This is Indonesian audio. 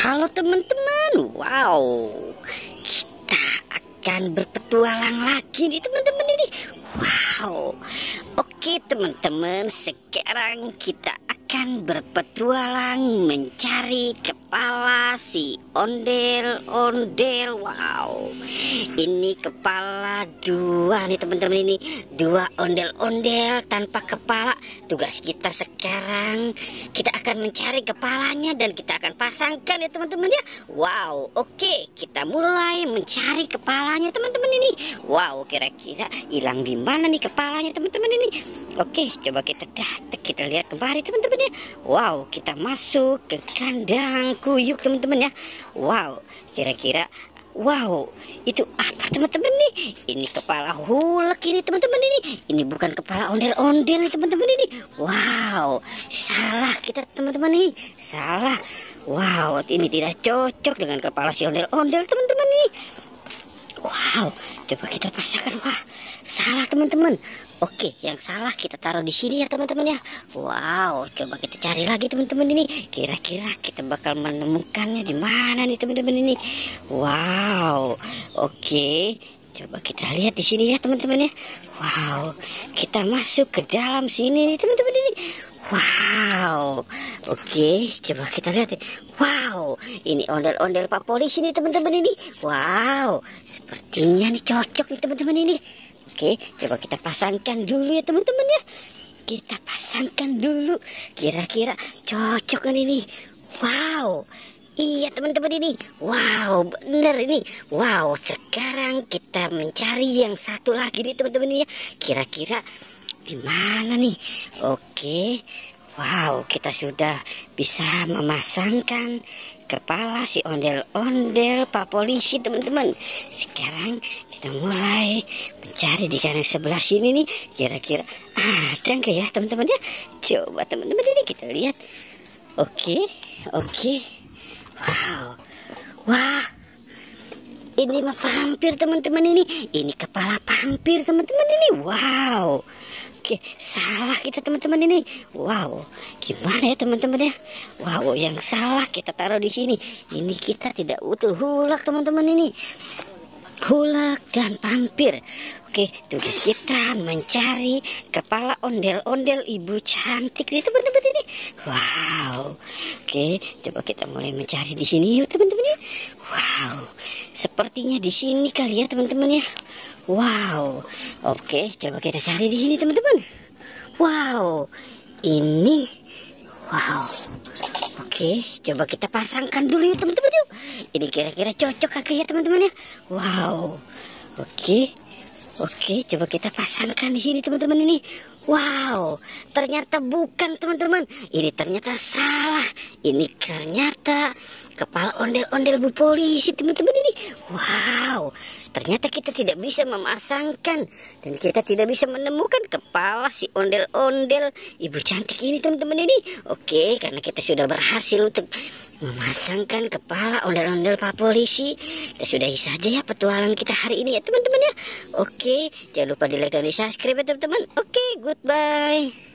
Halo teman-teman, wow, kita akan berpetualang lagi nih teman-teman ini. Wow, oke teman-teman, sekarang kita akan berpetualang mencari kepala si ondel-ondel. Wow, ini kepala dua nih teman-teman, ini dua ondel-ondel tanpa kepala. Tugas kita sekarang, kita akan mencari kepalanya dan kita akan pasangkan ya teman-teman ya. Wow, oke, kita mulai mencari kepalanya teman-teman ini. Wow, kira-kira hilang di mana nih kepalanya teman-teman ini. Oke, coba kita lihat kembali teman-teman ya. Wow, kita masuk ke kandang kuyuk teman-teman ya. Wow, kira-kira, wow, itu apa teman-teman nih? Ini kepala hulek ini teman-teman ini. Ini bukan kepala ondel-ondel nih teman-teman ini. Wow, salah kita teman-teman nih. Salah. Wow, ini tidak cocok dengan kepala si ondel-ondel teman-teman ini. Wow, coba kita pasangkan. Wah, salah teman-teman. Oke, yang salah kita taruh di sini ya teman-teman ya. Wow, coba kita cari lagi teman-teman ini. Kira-kira kita bakal menemukannya di mana nih teman-teman ini. Wow, oke. Coba kita lihat di sini ya teman-teman ya. Wow, kita masuk ke dalam sini nih teman-teman ini. Wow, oke, coba kita lihat. Wow, ini ondel-ondel Pak Polisi nih teman-teman ini. Wow, sepertinya nih cocok nih teman-teman ini. Oke, coba kita pasangkan dulu ya teman-teman ya. Kita pasangkan dulu. Kira-kira cocok kan ini. Wow, iya teman-teman ini. Wow, bener ini. Wow, sekarang kita mencari yang satu lagi nih teman-teman ini ya. Kira-kira di mana nih? Oke. Wow, kita sudah bisa memasangkan kepala si ondel-ondel Pak Polisi teman-teman. Sekarang kita mulai mencari di kanan sebelah sini nih. Kira-kira ada nggak ya teman-teman ya? Coba teman-teman ini kita lihat. Oke. Wow. Wah, ini mah vampir teman-teman ini. Ini kepala vampir teman-teman ini. Wow. Oke, salah kita teman-teman ini. Wow, gimana ya teman-teman ya? Wow, yang salah kita taruh di sini. Ini kita tidak utuh hulak teman-teman ini. Hulak dan vampir. Oke, tugas kita mencari kepala ondel-ondel ibu cantik nih teman-teman ini. Wow. Oke, coba kita mulai mencari di sini yuk teman-teman ya. Wow, sepertinya di sini kali ya teman-teman ya. Wow, oke, coba kita cari di sini teman-teman. Wow, ini, wow, oke, coba kita pasangkan dulu ya teman-teman yuk. Ini kira-kira cocok kagak ya teman-teman ya? Wow, oke, coba kita pasangkan di sini teman-teman ini. Wow, ternyata bukan teman-teman. Ini ternyata salah. Ini ternyata kepala ondel-ondel Bu Polisi teman-teman ini. Wow, ternyata kita tidak bisa memasangkan dan kita tidak bisa menemukan kepala si ondel-ondel ibu cantik ini teman-teman ini. Oke, karena kita sudah berhasil untuk memasangkan kepala ondel-ondel Pak Polisi. Kita sudahi saja ya petualangan kita hari ini ya teman-teman ya. Oke, jangan lupa di like dan di subscribe ya teman-teman. Oke, goodbye.